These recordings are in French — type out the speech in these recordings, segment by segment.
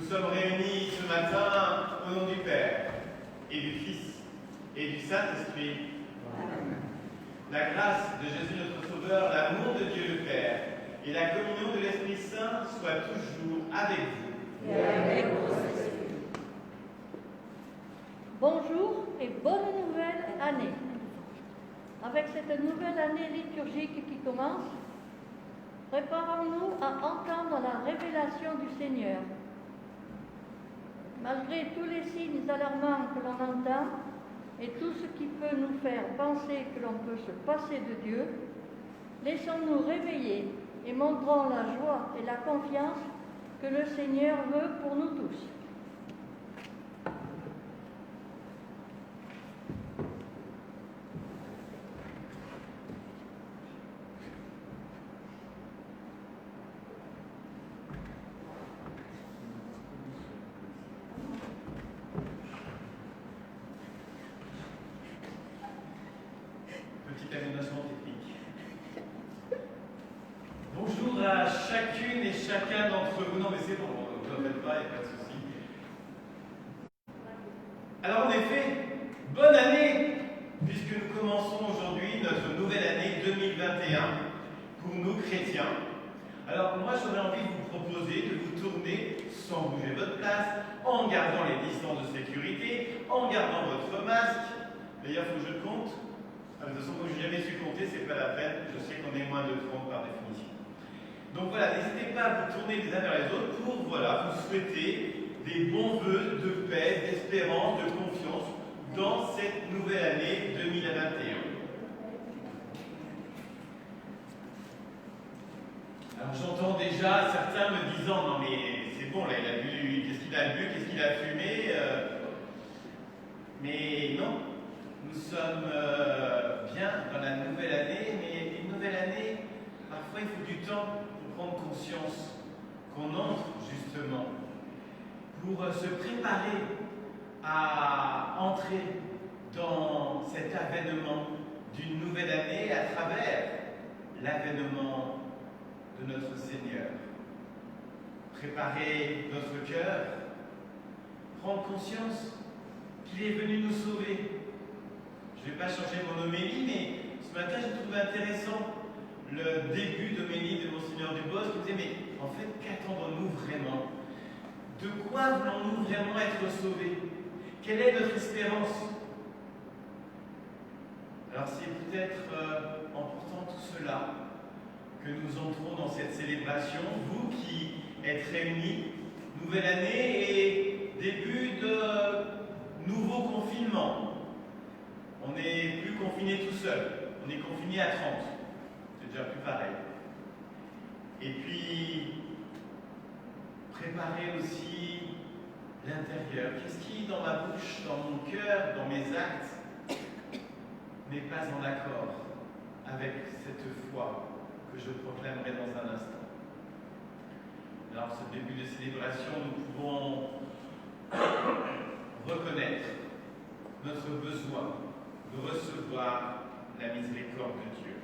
sommes réunis ce matin au nom du Père, et du Fils, et du Saint-Esprit. La grâce de Jésus notre Sauveur, l'amour de Dieu le Père, et la communion de l'Esprit Saint soient toujours avec vous. Et avec votre esprit. Bonjour et bonne nouvelle année. Avec cette nouvelle année liturgique qui commence, préparons-nous à entendre la révélation du Seigneur. Malgré tous les signes alarmants que l'on entend et tout ce qui peut nous faire penser que l'on peut se passer de Dieu, laissons-nous réveiller et montrons la joie et la confiance que le Seigneur veut pour nous tous. Petite aménagement technique. Bonjour à chacune et chacun d'entre vous. Non mais c'est bon, vous n'en faites pas, il n'y a pas de souci. Alors en effet, bonne année, puisque nous commençons aujourd'hui notre nouvelle année 2021 pour nous chrétiens. Alors moi j'aurais envie de vous proposer de vous tourner sans bouger votre place, en gardant les distances de sécurité, en gardant votre masque. D'ailleurs, il faut que je compte. De toute façon, comme je n'ai jamais su compter, c'est pas la peine. Je sais qu'on est moins de 30 par définition. Donc voilà, n'hésitez pas à vous tourner les uns vers les autres pour vous souhaiter des bons vœux de paix, d'espérance, de confiance dans cette nouvelle année 2021. Alors j'entends déjà certains me disant non mais c'est bon, là il a bu, qu'est-ce qu'il a bu, qu'est-ce qu'il a fumé Mais non. Nous sommes bien dans la nouvelle année, mais une nouvelle année, parfois il faut du temps pour prendre conscience qu'on entre justement, pour se préparer à entrer dans cet avènement d'une nouvelle année à travers l'avènement de notre Seigneur. Préparer notre cœur, prendre conscience qu'il est venu nous sauver. Je ne vais pas changer mon homélie, mais ce matin j'ai trouvé intéressant le début d'homélie de Monseigneur Dubos qui disait mais en fait qu'attendons-nous vraiment? De quoi voulons-nous vraiment être sauvés? Quelle est notre espérance? Alors c'est peut-être en portant tout cela que nous entrons dans cette célébration, vous qui êtes réunis, nouvelle année et début de nouveau confinement. On n'est plus confiné tout seul, on est confiné à 30. C'est déjà plus pareil. Et puis, préparer aussi l'intérieur. Qu'est-ce qui, dans ma bouche, dans mon cœur, dans mes actes, n'est pas en accord avec cette foi que je proclamerai dans un instant? Alors, ce début de célébration, nous pouvons reconnaître notre besoin de recevoir la miséricorde de Dieu.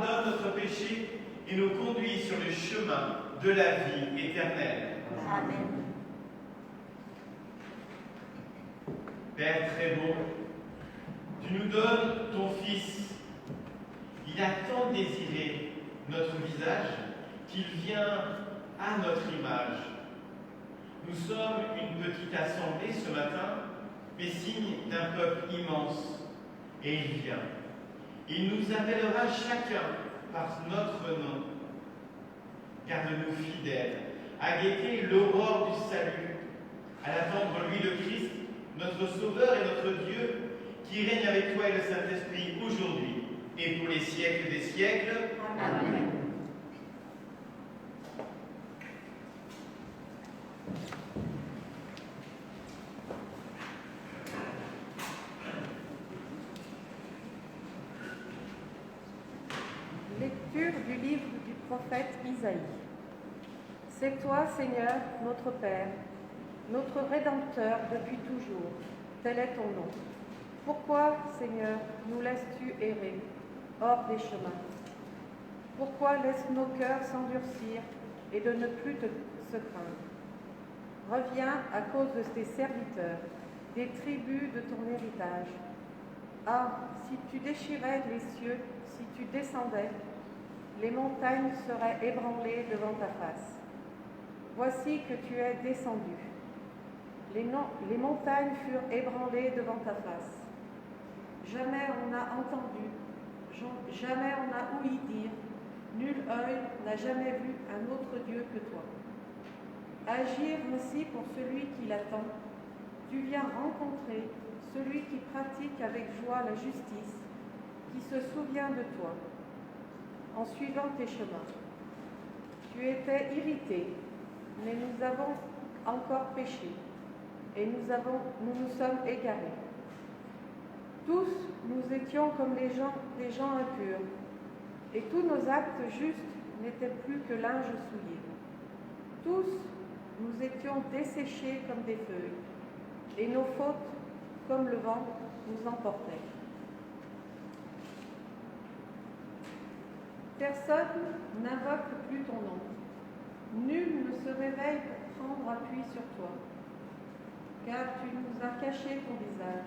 pardonne notre péché et nous conduit sur le chemin de la vie éternelle. Amen. Père très bon, tu nous donnes ton Fils. Il a tant désiré notre visage qu'il vient à notre image. Nous sommes une petite assemblée ce matin, mais signe d'un peuple immense. Et il vient. Il nous appellera chacun par notre nom. Garde-nous fidèles à guetter l'aurore du salut, à l'attendre lui le Christ, notre Sauveur et notre Dieu, qui règne avec toi et le Saint-Esprit aujourd'hui et pour les siècles des siècles. Amen. Lecture du livre du prophète Isaïe. C'est toi, Seigneur, notre Père, notre Rédempteur depuis toujours. Tel est ton nom. Pourquoi, Seigneur, nous laisses-tu errer hors des chemins? Pourquoi laisses nos cœurs s'endurcir et de ne plus se craindre? Reviens à cause de tes serviteurs, des tribus de ton héritage. Ah, si tu déchirais les cieux, si tu descendais, les montagnes seraient ébranlées devant ta face. Voici que tu es descendu. Les montagnes furent ébranlées devant ta face. Jamais on n'a entendu, jamais on n'a ouï dire, nul œil n'a jamais vu un autre Dieu que toi. Agir ainsi pour celui qui l'attend, tu viens rencontrer celui qui pratique avec joie la justice, qui se souvient de toi, en suivant tes chemins. Tu étais irrité, mais nous avons encore péché, et nous nous sommes égarés. Tous, nous étions comme des gens impurs, et tous nos actes justes n'étaient plus que linge souillé. Tous, nous étions desséchés comme des feuilles, et nos fautes, comme le vent, nous emportaient. Personne n'invoque plus ton nom. Nul ne se réveille pour prendre appui sur toi, car tu nous as caché ton visage.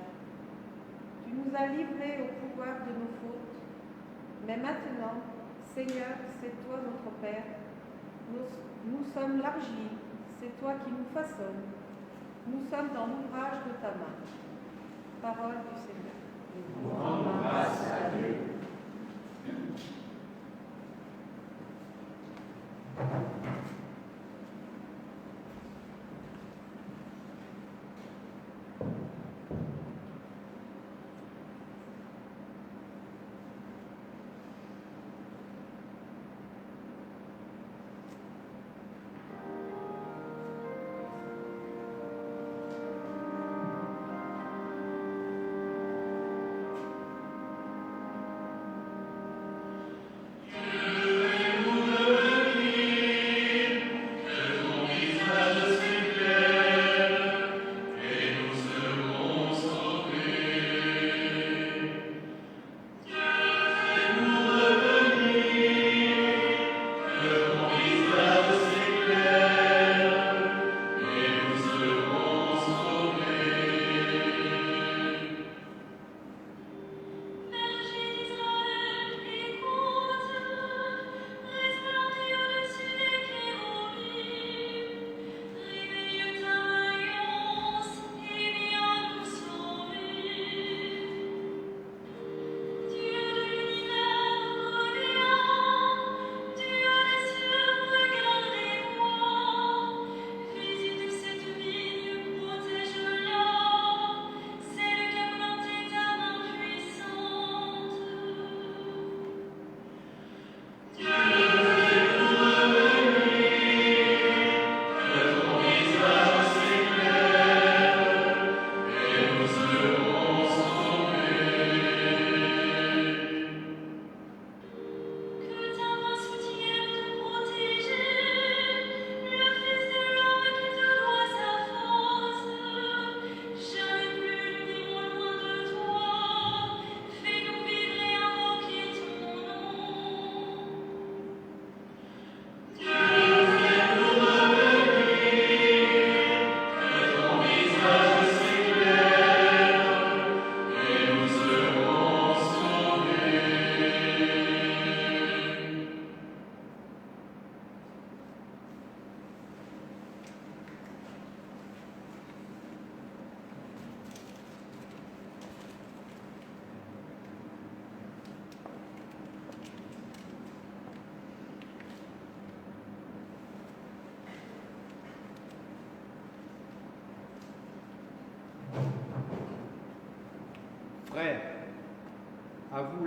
Tu nous as livrés au pouvoir de nos fautes. Mais maintenant, Seigneur, c'est toi notre Père. Nous sommes l'argile, c'est toi qui nous façonnes. Nous sommes dans l'ouvrage de ta main. Parole du Seigneur. Nous rendons grâce à Dieu.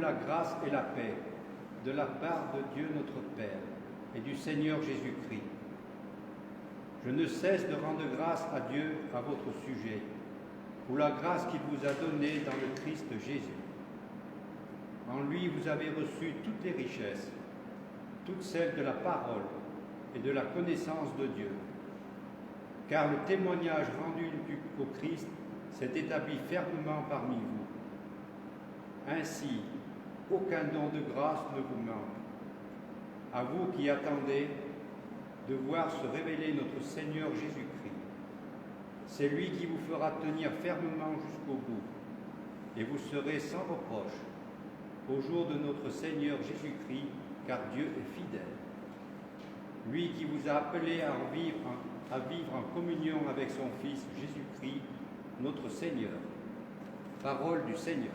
la grâce et la paix de la part de Dieu notre Père et du Seigneur Jésus-Christ. Je ne cesse de rendre grâce à Dieu à votre sujet, pour la grâce qu'il vous a donnée dans le Christ Jésus. En lui, vous avez reçu toutes les richesses, toutes celles de la parole et de la connaissance de Dieu. Car le témoignage rendu au Christ s'est établi fermement parmi vous. Ainsi, aucun don de grâce ne vous manque. À vous qui attendez de voir se révéler notre Seigneur Jésus-Christ. C'est lui qui vous fera tenir fermement jusqu'au bout, et vous serez sans reproche au jour de notre Seigneur Jésus-Christ, car Dieu est fidèle. Lui qui vous a appelé à vivre en communion avec son Fils Jésus-Christ, notre Seigneur. Parole du Seigneur.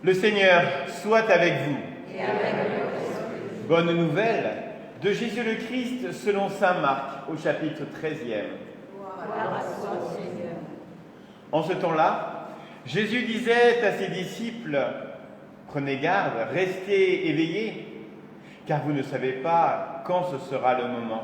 Le Seigneur soit avec vous. Et avec vous. Bonne nouvelle de Jésus le Christ selon saint Marc au chapitre 13e. Gloire à toi, Seigneur. En ce temps-là, Jésus disait à ses disciples, « Prenez garde, restez éveillés, car vous ne savez pas quand ce sera le moment. »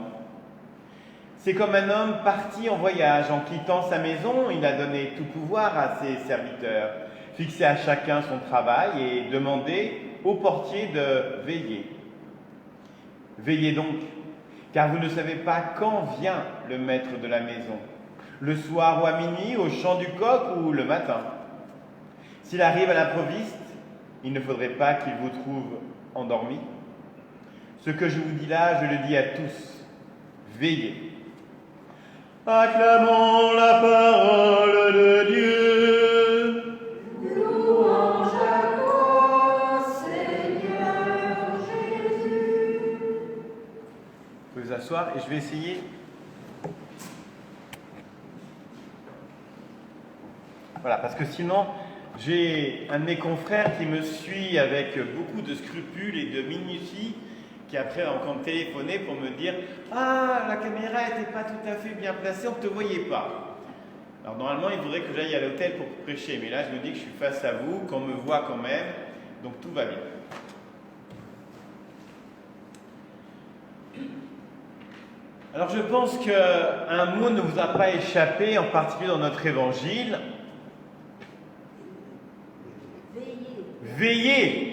C'est comme un homme parti en voyage, en quittant sa maison, il a donné tout pouvoir à ses serviteurs, fixé à chacun son travail et demandé au portier de veiller. Veillez donc, car vous ne savez pas quand vient le maître de la maison, le soir ou à minuit, au chant du coq ou le matin. S'il arrive à l'improviste, il ne faudrait pas qu'il vous trouve endormi. Ce que je vous dis là, je le dis à tous. Veillez. Acclamons la parole de Dieu. Louange à toi, Seigneur Jésus. Vous pouvez vous asseoir et je vais essayer. Voilà, parce que sinon, j'ai un de mes confrères qui me suit avec beaucoup de scrupules et de minutie, qui après a encore téléphoné pour me dire « Ah, la caméra n'était pas tout à fait bien placée, on ne te voyait pas. » Alors normalement, il voudrait que j'aille à l'hôtel pour prêcher, mais là, je me dis que je suis face à vous, qu'on me voit quand même, donc tout va bien. Alors je pense qu'un mot ne vous a pas échappé, en particulier dans notre évangile. Veillez.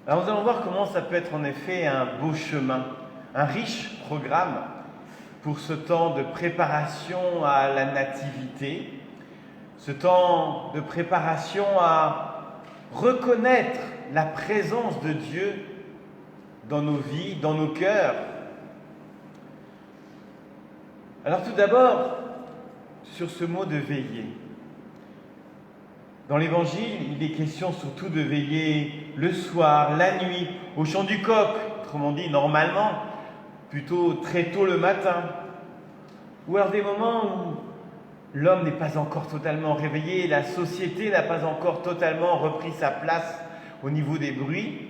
Alors nous allons voir comment ça peut être en effet un beau chemin, un riche programme pour ce temps de préparation à la nativité, ce temps de préparation à reconnaître la présence de Dieu dans nos vies, dans nos cœurs. Alors tout d'abord, sur ce mot de veiller. Dans l'Évangile, il est question surtout de veiller le soir, la nuit, au chant du coq, autrement dit normalement, plutôt très tôt le matin, ou alors des moments où l'homme n'est pas encore totalement réveillé, la société n'a pas encore totalement repris sa place au niveau des bruits.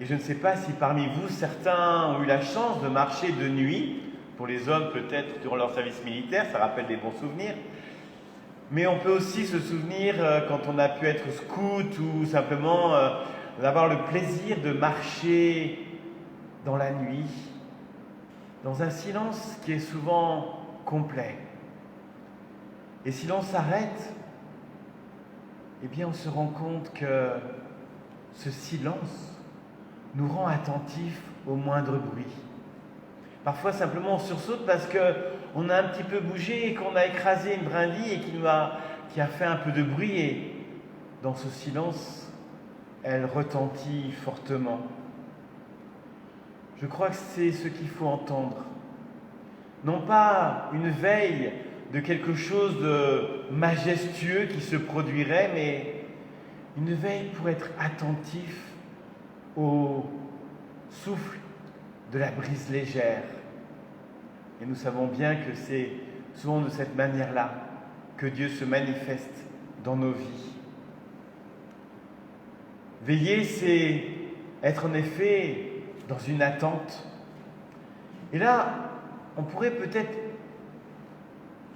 Et je ne sais pas si parmi vous, certains ont eu la chance de marcher de nuit, pour les hommes peut-être durant leur service militaire, ça rappelle des bons souvenirs. Mais on peut aussi se souvenir quand on a pu être scout ou simplement d'avoir le plaisir de marcher dans la nuit, dans un silence qui est souvent complet. Et si l'on s'arrête, eh bien on se rend compte que ce silence nous rend attentifs au moindre bruit. Parfois simplement on sursaute parce qu'on a un petit peu bougé et qu'on a écrasé une brindille et qui a fait un peu de bruit, et dans ce silence, elle retentit fortement. Je crois que c'est ce qu'il faut entendre. Non pas une veille de quelque chose de majestueux qui se produirait, mais une veille pour être attentif au souffle de la brise légère. Et nous savons bien que c'est souvent de cette manière-là que Dieu se manifeste dans nos vies. Veiller, c'est être en effet dans une attente. Et là, on pourrait peut-être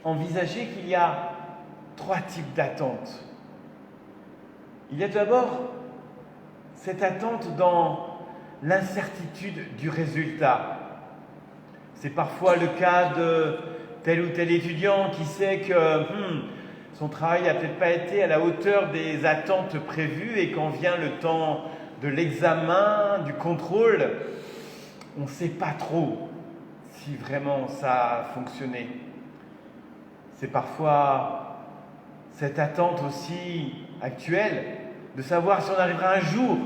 envisager qu'il y a 3 types d'attentes. Il y a d'abord cette attente dans l'incertitude du résultat. C'est parfois le cas de tel ou tel étudiant qui sait que son travail n'a peut-être pas été à la hauteur des attentes prévues, et quand vient le temps de l'examen, du contrôle, on ne sait pas trop si vraiment ça a fonctionné. C'est parfois cette attente aussi actuelle de savoir si on arrivera un jour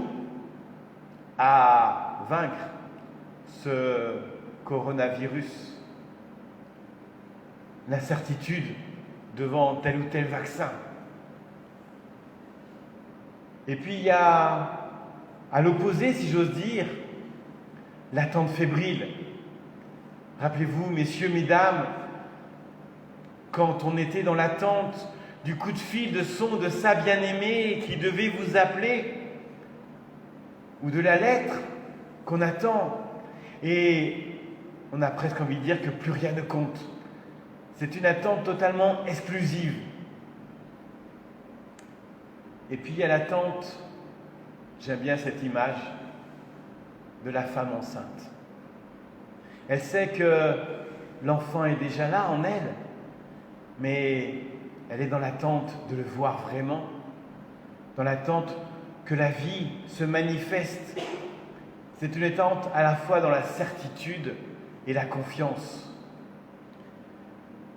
à vaincre ce coronavirus. L'incertitude devant tel ou tel vaccin. Et puis il y a, à l'opposé, si j'ose dire, l'attente fébrile. Rappelez-vous, messieurs, mesdames, quand on était dans l'attente du coup de fil de son de sa bien-aimée qui devait vous appeler, ou de la lettre qu'on attend, et on a presque envie de dire que plus rien ne compte. C'est une attente totalement exclusive. Et puis il y a l'attente, j'aime bien cette image, de la femme enceinte. Elle sait que l'enfant est déjà là en elle, mais elle est dans l'attente de le voir vraiment, dans l'attente que la vie se manifeste. C'est une attente à la fois dans la certitude et la confiance.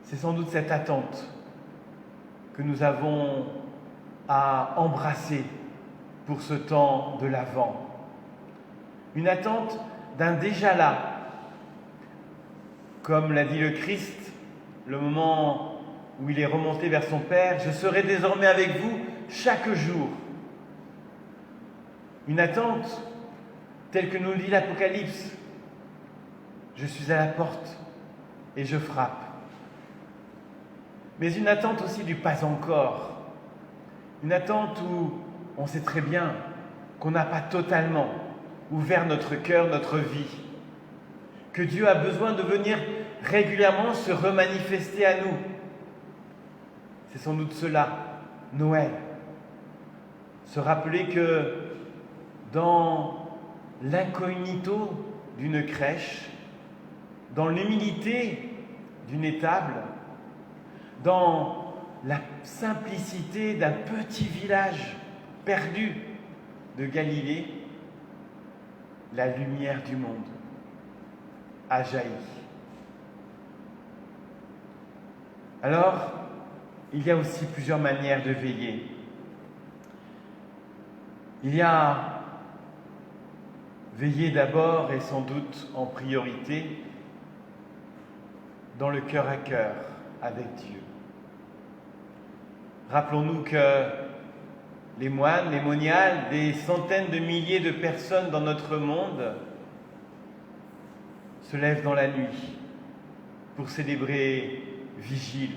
C'est sans doute cette attente que nous avons à embrasser pour ce temps de l'Avent. Une attente d'un déjà là. Comme l'a dit le Christ, le moment où il est remonté vers son Père, « Je serai désormais avec vous chaque jour ». Une attente telle que nous dit l'Apocalypse. « Je suis à la porte et je frappe ». Mais une attente aussi du pas encore. Une attente où on sait très bien qu'on n'a pas totalement ouvert notre cœur, notre vie. Que Dieu a besoin de venir régulièrement se remanifester à nous. C'est sans doute cela, Noël. Se rappeler que dans l'incognito d'une crèche, dans l'humilité d'une étable, dans la simplicité d'un petit village perdu de Galilée, la lumière du monde a jailli. Alors, il y a aussi plusieurs manières de veiller. Il y a veiller d'abord et sans doute en priorité dans le cœur à cœur avec Dieu. Rappelons-nous que les moines, les moniales, des centaines de milliers de personnes dans notre monde se lèvent dans la nuit pour célébrer Vigile.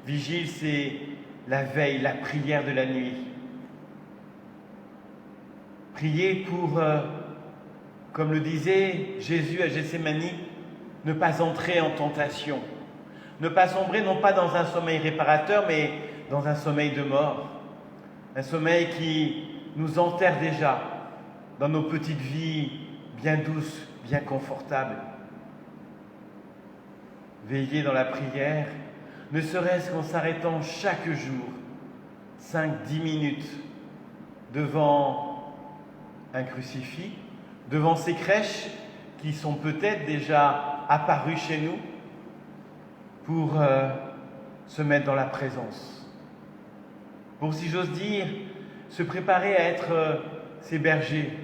Vigile, c'est la veille, la prière de la nuit. Prier pour, comme le disait Jésus à Gethsémani, ne pas entrer en tentation. Ne pas sombrer non pas dans un sommeil réparateur, mais dans un sommeil de mort. Un sommeil qui nous enterre déjà dans nos petites vies bien douce, bien confortable. Veiller dans la prière, ne serait-ce qu'en s'arrêtant chaque jour, 5-10 minutes, devant un crucifix, devant ces crèches qui sont peut-être déjà apparues chez nous, pour se mettre dans la présence. Pour, si j'ose dire, se préparer à être ces bergers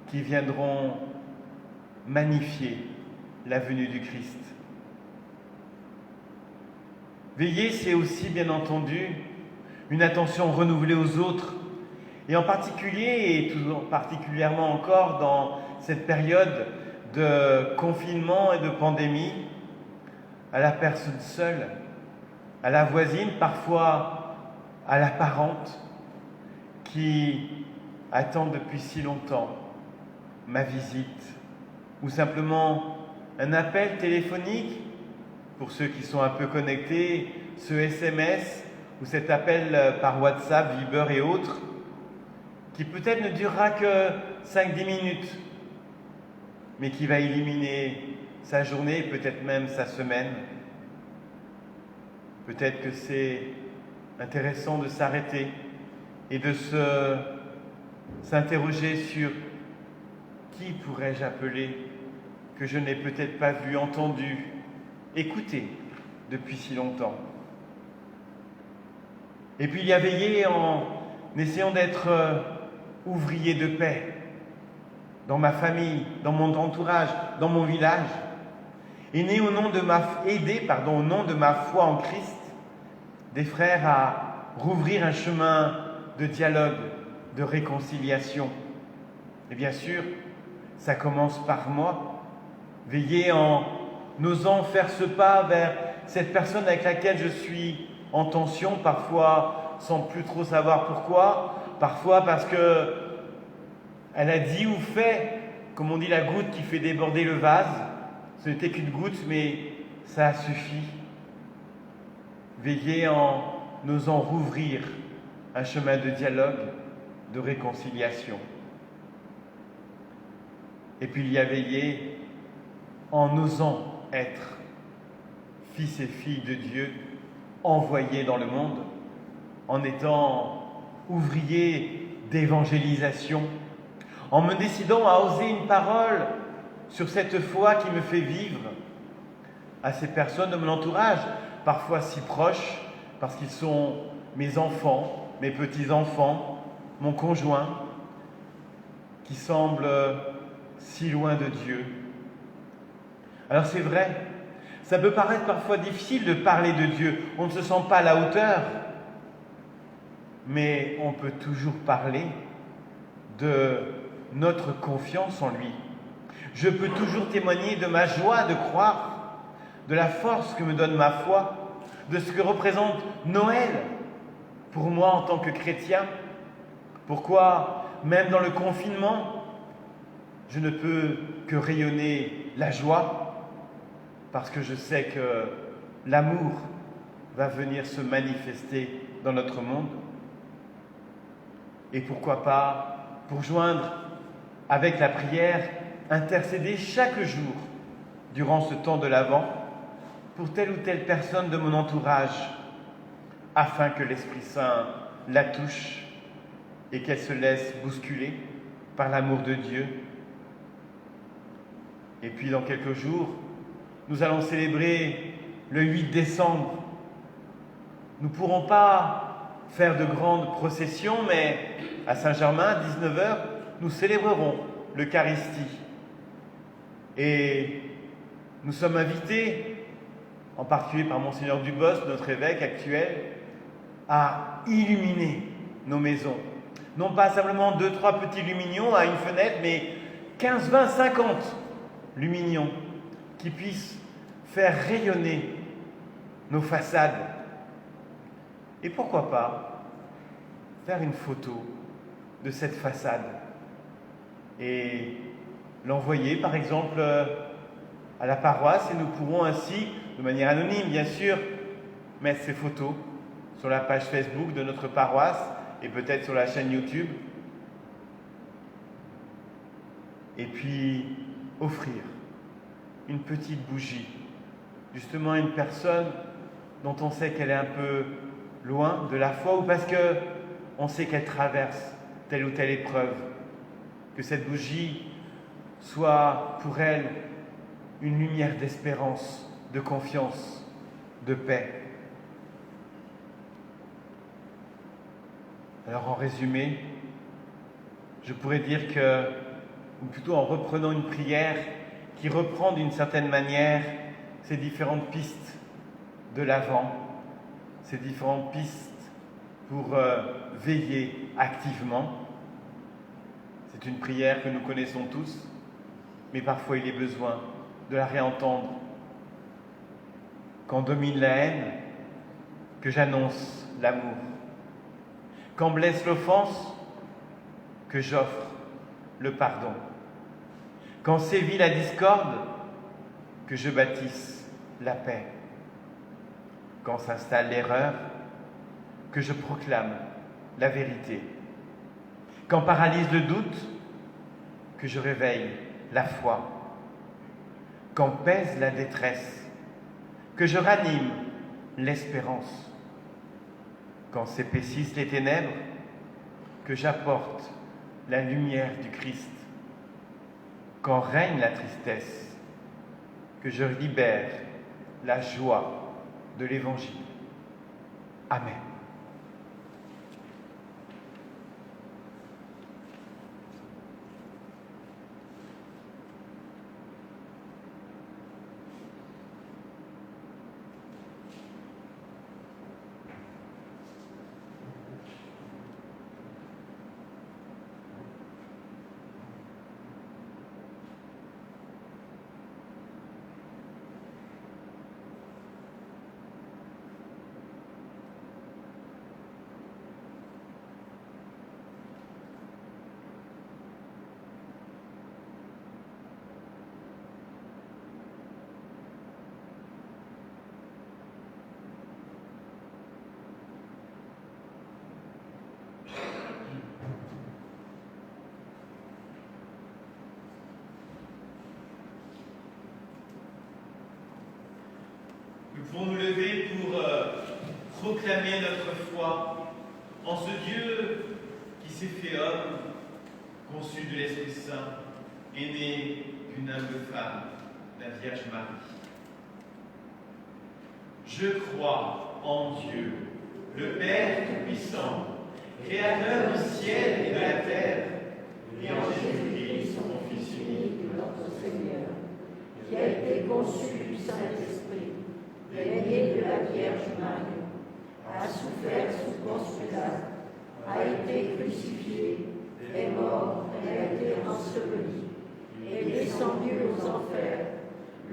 qui viendront magnifier la venue du Christ. Veiller, c'est aussi, bien entendu, une attention renouvelée aux autres, et en particulier, et tout particulièrement encore dans cette période de confinement et de pandémie, à la personne seule, à la voisine, parfois à la parente, qui attend depuis si longtemps ma visite, ou simplement un appel téléphonique, pour ceux qui sont un peu connectés, ce SMS, ou cet appel par WhatsApp, Viber et autres, qui peut-être ne durera que 5-10 minutes, mais qui va éliminer sa journée, peut-être même sa semaine. Peut-être que c'est intéressant de s'arrêter et de s'interroger sur qui pourrais-je appeler que je n'ai peut-être pas vu, entendu, écouté depuis si longtemps. Et puis il y a veillé en essayant d'être ouvrier de paix dans ma famille, dans mon entourage, dans mon village, et aider au nom de ma foi en Christ, des frères à rouvrir un chemin de dialogue, de réconciliation. Et bien sûr, ça commence par moi, veiller en osant faire ce pas vers cette personne avec laquelle je suis en tension, parfois sans plus trop savoir pourquoi, parfois parce que elle a dit ou fait, comme on dit, la goutte qui fait déborder le vase. Ce n'était qu'une goutte, mais ça a suffi. Veiller en osant rouvrir un chemin de dialogue, de réconciliation. Et puis il y a veillé en osant être fils et filles de Dieu, envoyés dans le monde, en étant ouvrier d'évangélisation, en me décidant à oser une parole sur cette foi qui me fait vivre à ces personnes de mon entourage, parfois si proches, parce qu'ils sont mes enfants, mes petits-enfants, mon conjoint, qui semblent si loin de Dieu. Alors c'est vrai, ça peut paraître parfois difficile de parler de Dieu, on ne se sent pas à la hauteur, mais on peut toujours parler de notre confiance en lui. Je peux toujours témoigner de ma joie de croire, de la force que me donne ma foi, de ce que représente Noël pour moi en tant que chrétien. Pourquoi, même dans le confinement, je ne peux que rayonner la joie, parce que je sais que l'amour va venir se manifester dans notre monde. Et pourquoi pas, pour joindre avec la prière, intercéder chaque jour, durant ce temps de l'Avent, pour telle ou telle personne de mon entourage, afin que l'Esprit Saint la touche et qu'elle se laisse bousculer par l'amour de Dieu. Et puis dans quelques jours, nous allons célébrer le 8 décembre. Nous ne pourrons pas faire de grandes processions, mais à Saint-Germain, à 19h, nous célébrerons l'Eucharistie. Et nous sommes invités, en particulier par Monseigneur Dubos, notre évêque actuel, à illuminer nos maisons. Non pas simplement 2-3 petits lumignons à une fenêtre, mais 15, 20, 50 lumignons qui puissent faire rayonner nos façades. Et pourquoi pas faire une photo de cette façade et l'envoyer par exemple à la paroisse, et nous pourrons ainsi, de manière anonyme bien sûr, mettre ces photos sur la page Facebook de notre paroisse et peut-être sur la chaîne YouTube. et puis offrir une petite bougie, justement à une personne dont on sait qu'elle est un peu loin de la foi, ou parce qu'on sait qu'elle traverse telle ou telle épreuve, que cette bougie soit pour elle une lumière d'espérance, de confiance, de paix. Alors en résumé, je pourrais dire que, ou plutôt en reprenant une prière qui reprend d'une certaine manière ces différentes pistes de l'Avent, ces différentes pistes pour veiller activement. C'est une prière que nous connaissons tous, mais parfois il est besoin de la réentendre. Quand domine la haine, que j'annonce l'amour. Quand blesse l'offense, que j'offre le pardon. Quand sévit la discorde, que je bâtisse la paix. Quand s'installe l'erreur, que je proclame la vérité. Quand paralyse le doute, que je réveille la foi. Quand pèse la détresse, que je ranime l'espérance. Quand s'épaississent les ténèbres, que j'apporte la lumière du Christ. Quand règne la tristesse, que je libère la joie de l'Évangile. Amen. Nous pouvons nous lever pour proclamer notre foi en ce Dieu qui s'est fait homme, conçu de l'Esprit Saint, et né d'une humble femme, la Vierge Marie. Je crois en Dieu, le Père Tout-Puissant, Créateur du ciel et de la terre, et en Jésus-Christ, son Fils unique, notre Seigneur, qui a été conçu du Saint-Esprit, est né de la Vierge Marie, a souffert sous Ponce Pilate, a été crucifié, est mort et a été enseveli, est descendu aux enfers.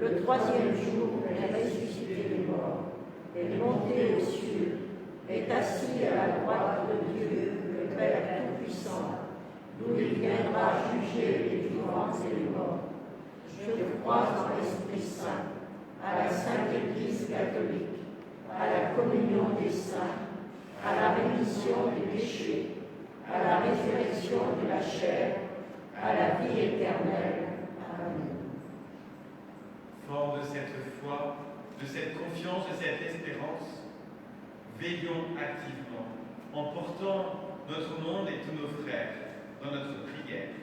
Le troisième jour, est ressuscité des morts, est monté aux cieux, est assis à la droite de Dieu, le Père Tout-Puissant, d'où il viendra juger les vivants et les morts. Je crois en l'Esprit Saint, à la Sainte Église catholique, à la communion des saints, à la rémission des péchés, à la résurrection de la chair, à la vie éternelle. Amen. Fort de cette foi, de cette confiance, de cette espérance, veillons activement en portant notre monde et tous nos frères dans notre prière.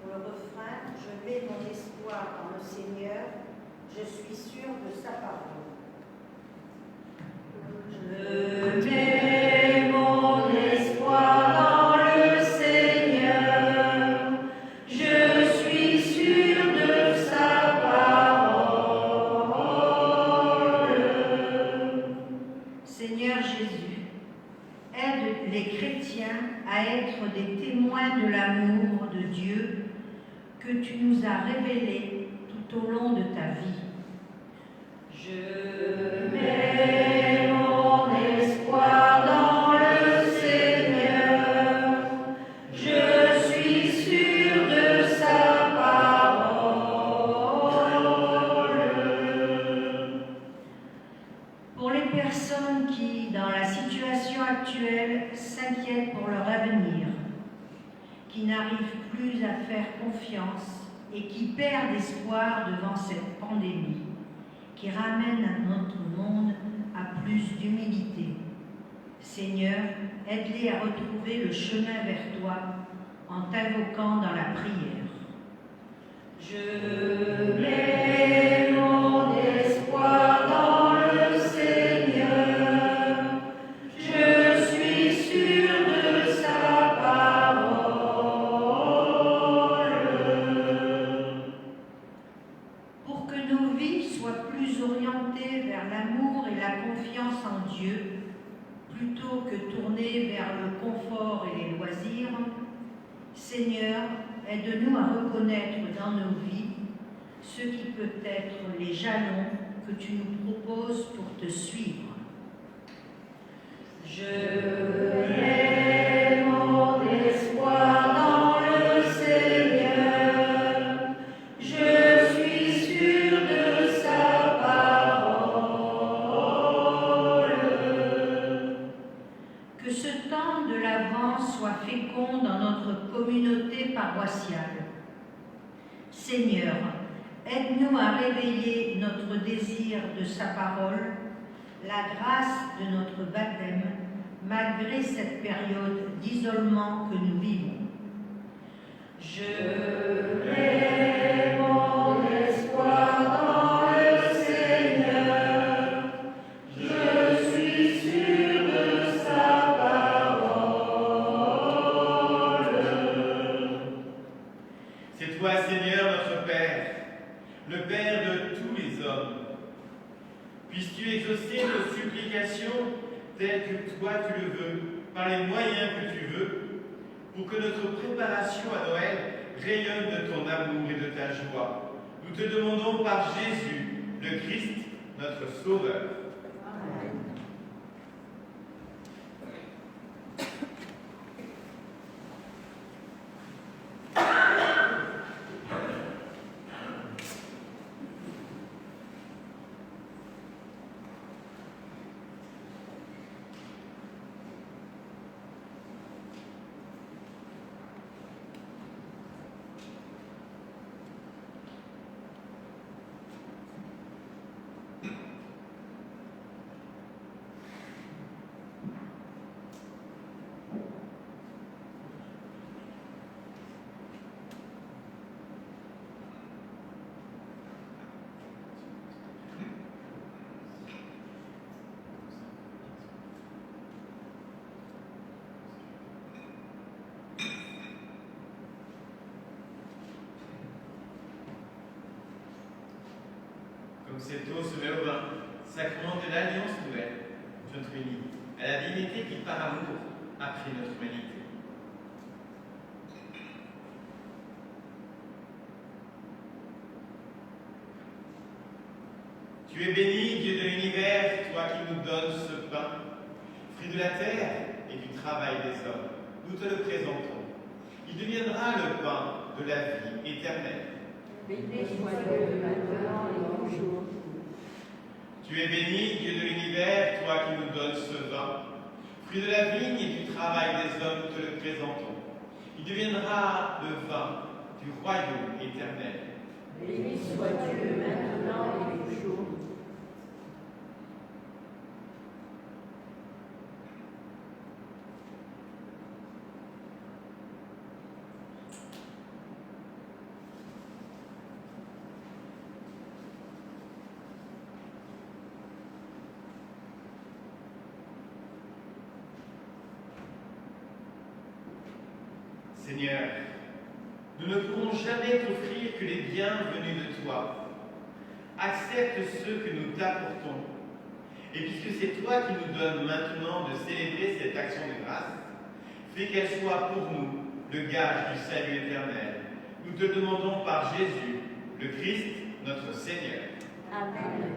Pour le refrain, je mets mon espoir dans le Seigneur, je suis sûr de sa parole. Je mets mon espoir dans le Seigneur, je suis sûr de sa parole. Seigneur Jésus, aide les chrétiens à être des témoins de l'amour de Dieu que tu nous as révélé tout au long de ta vie. Je mets mon espoir dans le Seigneur, je suis sûr de sa parole. Pour les personnes qui, dans la situation actuelle, s'inquiètent pour leur avenir, qui qui n'arrivent plus à faire confiance et qui perdent espoir devant cette pandémie, qui ramène à notre monde à plus d'humilité. Seigneur, aide-les à retrouver le chemin vers toi en t'invoquant dans la prière. Je mets mon espoir dans le Seigneur, je suis sûr de sa parole. Pour que nos vies soient plus orientées vers l'amour et la confiance en Dieu, plutôt que tournées vers le confort et les loisirs, Seigneur, aide-nous à reconnaître dans nos vies ce qui peut être les jalons que tu nous proposes pour te suivre. Je mets mon espoir dans le Seigneur, je suis sûr de sa parole. Que ce temps de l'Avent soit fécond dans notre communauté paroissiale. Seigneur, aide-nous à réveiller notre désir de sa parole, la grâce de notre baptême, malgré cette période d'isolement que nous vivons. Je mets mon espoir dans le Seigneur, je suis sûr de sa parole. C'est toi, Seigneur, notre Père, le Père de tous les hommes. Puisses-tu exaucer nos supplications telles que toi tu le veux, par les moyens que tu veux, pour que notre préparation à Noël rayonne de ton amour et de ta joie. Nous te demandons par Jésus, le Christ, notre Sauveur. Amen. Comme cette eau se met au vin, sacrement de l'alliance nouvelle, notre unie, à la divinité qui par amour a pris notre humanité. Tu es béni, Dieu de l'univers, toi qui nous donnes ce pain, fruit de la terre et du travail des hommes. Nous te le présentons. Il deviendra le pain de la vie éternelle. Béni soit Dieu maintenant et toujours. Tu es béni, Dieu de l'univers, toi qui nous donnes ce vin, fruit de la vigne et du travail des hommes, nous te le présentons. Il deviendra le vin du royaume éternel. Béni soit Dieu maintenant et toujours. Seigneur, nous ne pourrons jamais t'offrir que les biens venus de toi. Accepte ceux que nous t'apportons. Et puisque c'est toi qui nous donnes maintenant de célébrer cette action de grâce, fais qu'elle soit pour nous le gage du salut éternel. Nous te demandons par Jésus, le Christ, notre Seigneur. Amen.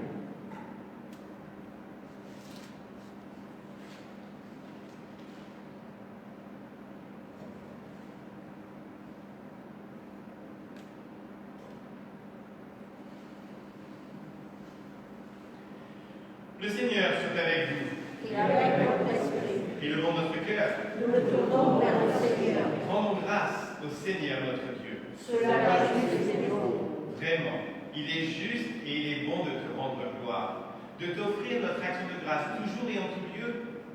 Le Seigneur soit avec vous. Et avec votre esprit, Élevons notre cœur. nous le tournons vers le Seigneur. Rendons grâce au Seigneur notre Dieu. Cela est juste et bon. Vraiment, il est juste et il est bon de te rendre gloire, de t'offrir notre action de grâce toujours et en tout lieu,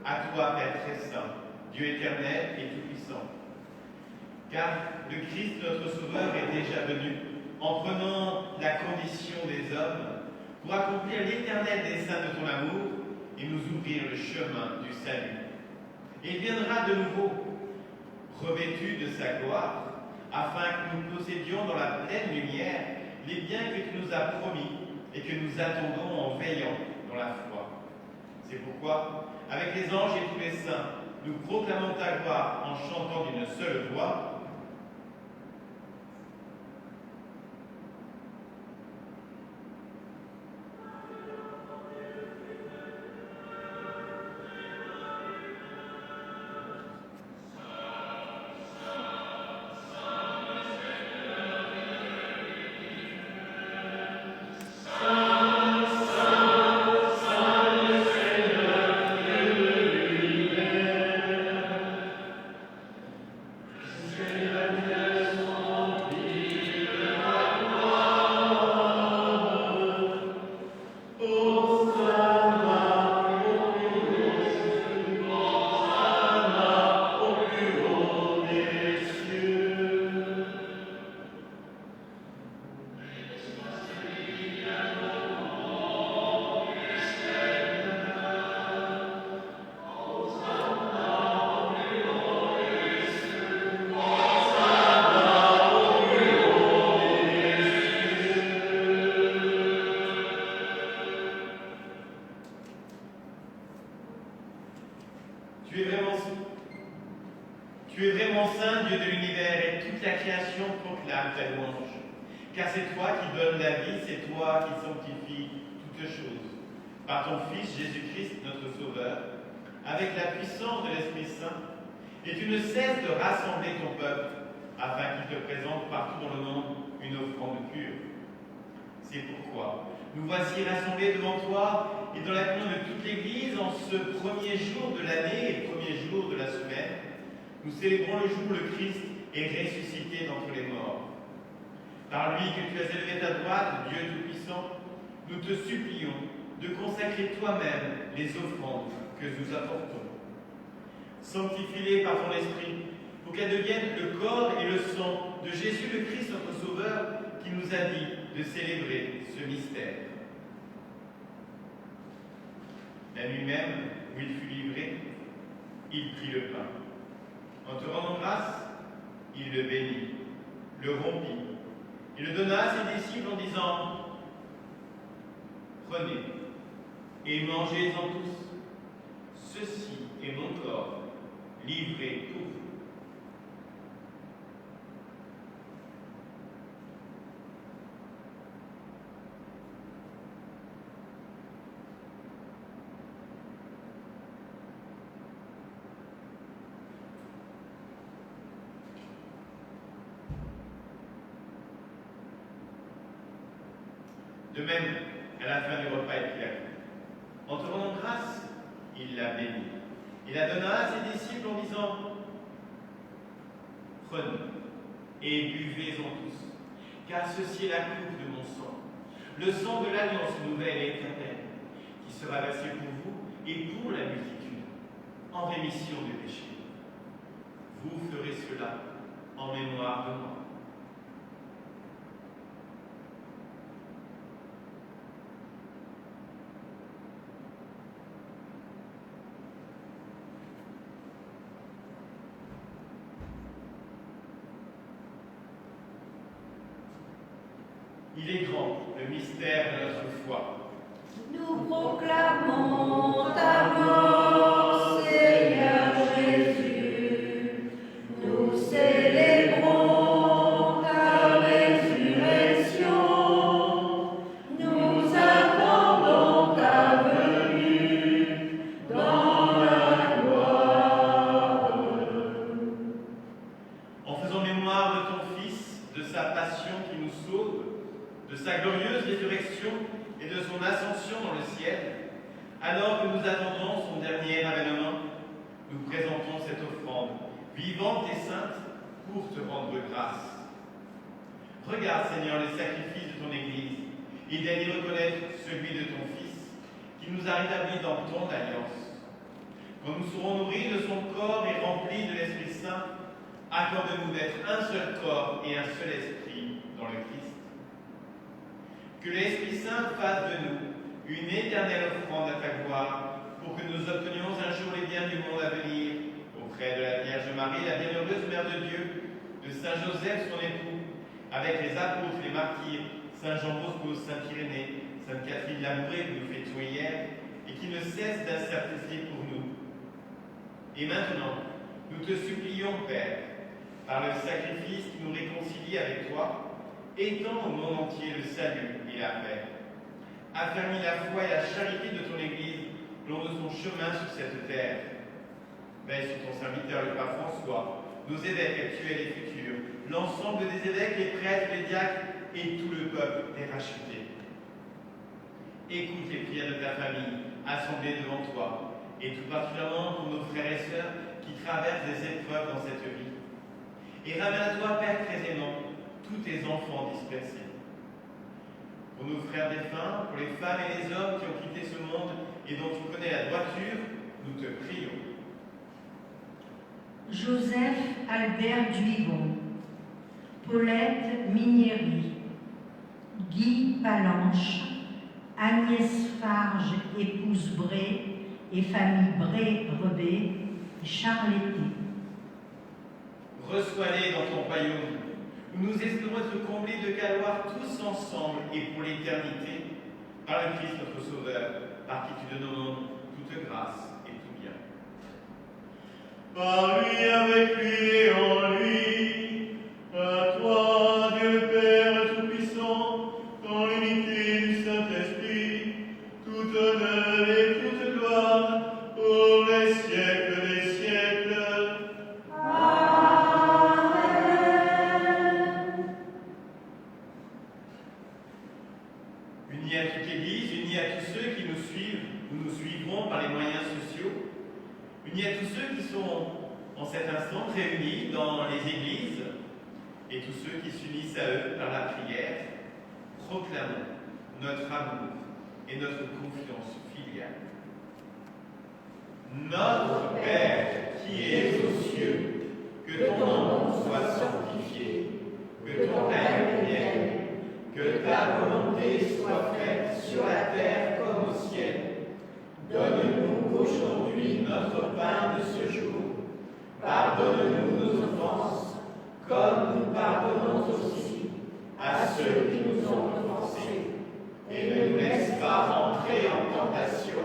à toi, Père très saint, Dieu éternel et tout-puissant. Car le Christ, notre Sauveur, est déjà venu en prenant la condition des hommes pour accomplir l'éternel dessein de ton amour et nous ouvrir le chemin du salut. Et il viendra de nouveau, revêtu de sa gloire, afin que nous possédions dans la pleine lumière les biens que tu nous as promis et que nous attendons en veillant dans la foi. C'est pourquoi, avec les anges et tous les saints, nous proclamons ta gloire en chantant d'une seule voix. Tu es vraiment saint, Dieu de l'univers, et toute la création proclame ta louange. Car c'est toi qui donnes la vie, c'est toi qui sanctifies toutes choses. Par ton Fils Jésus-Christ, notre Sauveur, avec la puissance de l'Esprit Saint, et tu ne cesses de rassembler ton peuple, afin qu'il te présente partout dans le monde une offrande pure. C'est pourquoi nous voici rassemblés devant toi et dans la communion de toute l'Église en ce premier jour de l'année et premier jour de la semaine. Nous célébrons le jour où le Christ est ressuscité d'entre les morts. Par lui que tu as élevé ta droite, Dieu Tout-Puissant, nous te supplions de consacrer toi-même les offrandes que nous apportons. Sanctifie-les par ton esprit, pour qu'elles deviennent le corps et le sang de Jésus le Christ, notre Sauveur, qui nous a dit de célébrer ce mystère. La nuit même où il fut livré, il prit le pain. En te rendant grâce, il le bénit, le rompit, et le donna à ses disciples en disant : Prenez et mangez-en tous. Ceci est mon corps, livré pour vous. De même, à la fin du repas, il prit la coupe. En te rendant grâce, il la bénit. Il la donna à ses disciples en disant : Prenez et buvez-en tous, car ceci est la coupe de mon sang, le sang de l'alliance nouvelle et éternelle, qui sera versé pour vous et pour la multitude, en rémission des péchés. Vous ferez cela en mémoire de moi. Il est grand, le mystère de notre foi. Nous proclamons ta mort, Seigneur Jésus. Nous célébrons ta résurrection. Nous attendons ta venue dans la gloire. En faisant mémoire de ton Fils, de sa passion qui nous sauve, de sa glorieuse résurrection et de son ascension dans le ciel, alors que nous attendons son dernier avènement, nous présentons cette offrande vivante et sainte pour te rendre grâce. Regarde, Seigneur, le sacrifice de ton Église et d'y reconnaître celui de ton Fils, qui nous a rétablis dans ton alliance. Quand nous serons nourris de son corps et remplis de l'Esprit Saint, accorde-nous d'être un seul corps et un seul esprit dans le Christ. Que l'Esprit Saint fasse de nous une éternelle offrande à ta gloire, pour que nous obtenions un jour les biens du monde à venir, auprès de la Vierge Marie, la bienheureuse Mère de Dieu, de Saint Joseph, son époux, avec les apôtres, les martyrs, Saint Jean Bosco, Saint Irénée, Sainte Catherine Labouré, que nous fêtions hier, et qui ne cesse d'intercéder pour nous. Et maintenant, nous te supplions, Père, par le sacrifice qui nous réconcilie avec toi, étends au monde entier le salut et la paix. Affermis la foi et la charité de ton Église lors de son chemin sur cette terre. Veille sur ton serviteur, le pape François, nos évêques actuels et futurs, l'ensemble des évêques, les prêtres, les diacres et tout le peuple des rachetés. Écoute les prières de ta famille, assemblée devant toi, et tout particulièrement pour nos frères et sœurs qui traversent des épreuves dans cette vie. Et ramène à toi, Père très aimant, tous tes enfants dispersés. Pour nos frères défunts, pour les femmes et les hommes qui ont quitté ce monde et dont tu connais la droiture, nous te prions. Joseph Albert Duigon, Paulette Minieri, Guy Palanche, Agnès Farge, épouse Bré, et famille Bré-Rebé, Charles Été. Reçois-les dans ton royaume, où nous espérons être comblés de gloire tous ensemble et pour l'éternité, par le Christ notre Sauveur, par qui tu donnes au monde toute grâce et tout bien. Par lui, avec lui et en lui, à toi, Dieu le Père Tout-Puissant, dans l'unité du Saint-Esprit, tout honneur et toute gloire, pour les siècles des siècles. Unis à toute l'Église, unis à tous ceux qui nous suivent ou nous suivront par les moyens sociaux, unis à tous ceux qui sont en cet instant réunis dans les églises et tous ceux qui s'unissent à eux par la prière, proclamons notre amour et notre confiance filiale. Notre Père qui es aux cieux, que ton nom soit sanctifié, que ton règne vienne, que ta volonté soit faite sur la terre comme au ciel. Donne-nous aujourd'hui notre pain de ce jour. Pardonne-nous nos offenses, comme nous pardonnons aussi à ceux qui nous ont offensés. Et ne nous laisse pas entrer en tentation,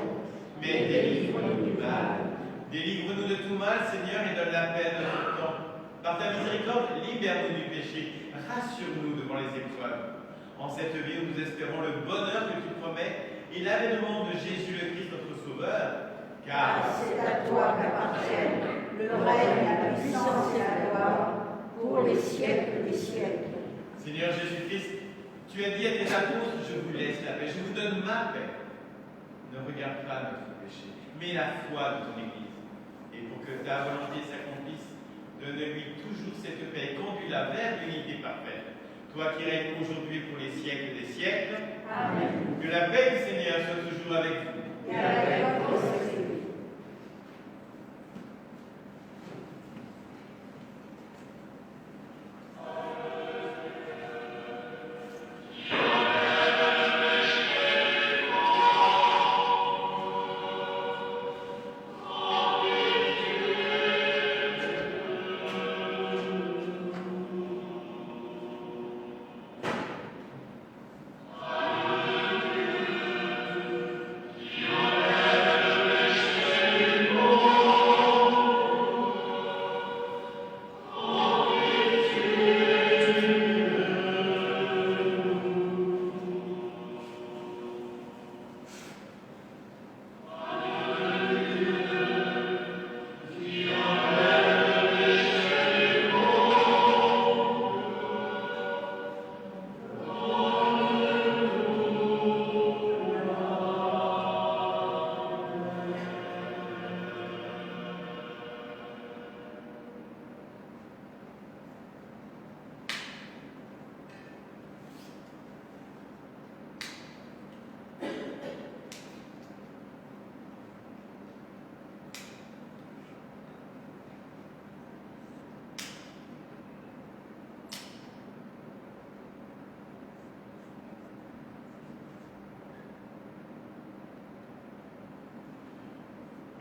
mais délivre-nous du mal. Délivre-nous de tout mal, Seigneur, et donne la paix de notre temps. Par ta miséricorde, libère-nous du péché. Rassure-nous devant les épreuves. En cette vie où nous espérons le bonheur que tu promets et l'avènement de Jésus le Christ, notre Sauveur, car c'est à toi qu'appartiennent le règne, la puissance et la gloire pour les siècles des siècles. Seigneur Jésus-Christ, tu as dit à tes apôtres, je vous laisse la paix, je vous donne ma paix. Ne regarde pas notre péché, mais la foi de ton Église. Et pour que ta volonté s'accomplisse, donne-lui toujours cette paix et conduis-la vers l'unité parfaite. Toi qui règnes aujourd'hui pour les siècles des siècles. Amen. Que la paix du Seigneur soit toujours avec vous. Et avec votre esprit.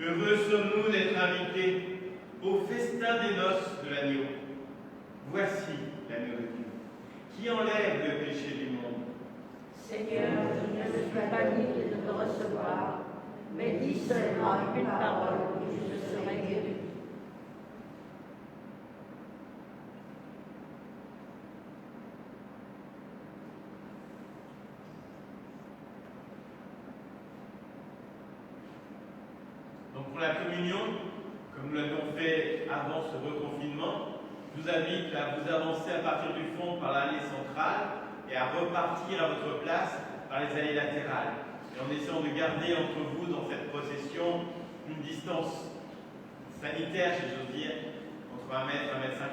Heureux sommes-nous d'être invités au festin des noces de l'agneau. Voici l'agneau de Dieu, qui enlève le péché du monde. Seigneur, je ne suis pas digne de te recevoir, mais dis seulement une parole et je serai guéri. Donc pour la communion, comme nous l'avions fait avant ce reconfinement, je vous invite à vous avancer à partir du fond par l'allée centrale et à repartir à votre place par les allées latérales. Et en essayant de garder entre vous dans cette procession une distance sanitaire, si j'ose dire, entre 1 mètre et 1 mètre 50.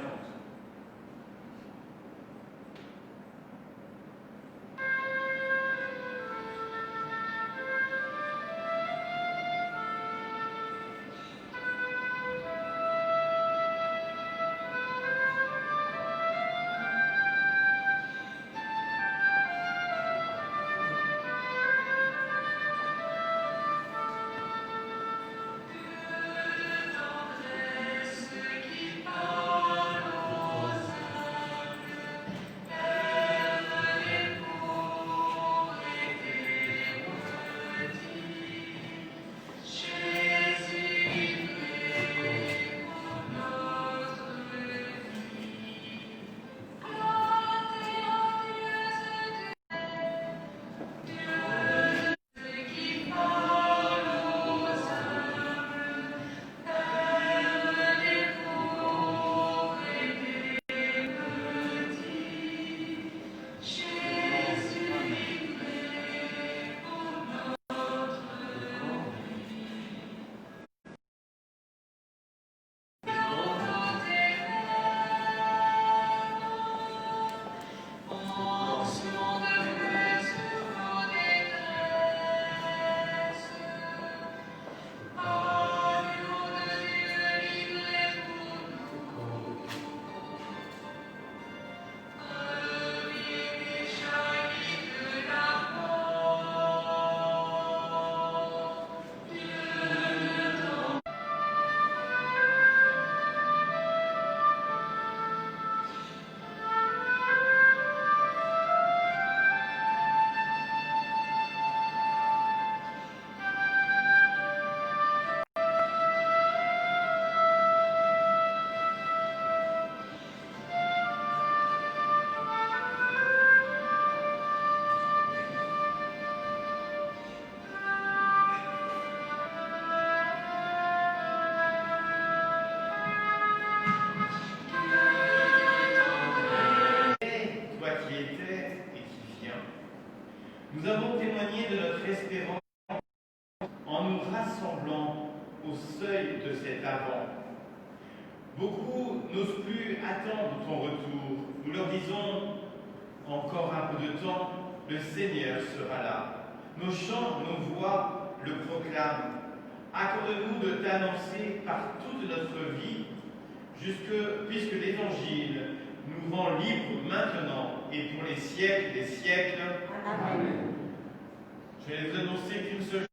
Nous avons témoigné de notre espérance en nous rassemblant au seuil de cet Avent. Beaucoup n'osent plus attendre ton retour. Nous leur disons, encore un peu de temps, le Seigneur sera là. Nos chants, nos voix le proclament. Accorde-nous de t'annoncer par toute notre vie, puisque l'Évangile nous rend libres maintenant et pour les siècles des siècles. Amen. Je vais vous annoncer qu'une seule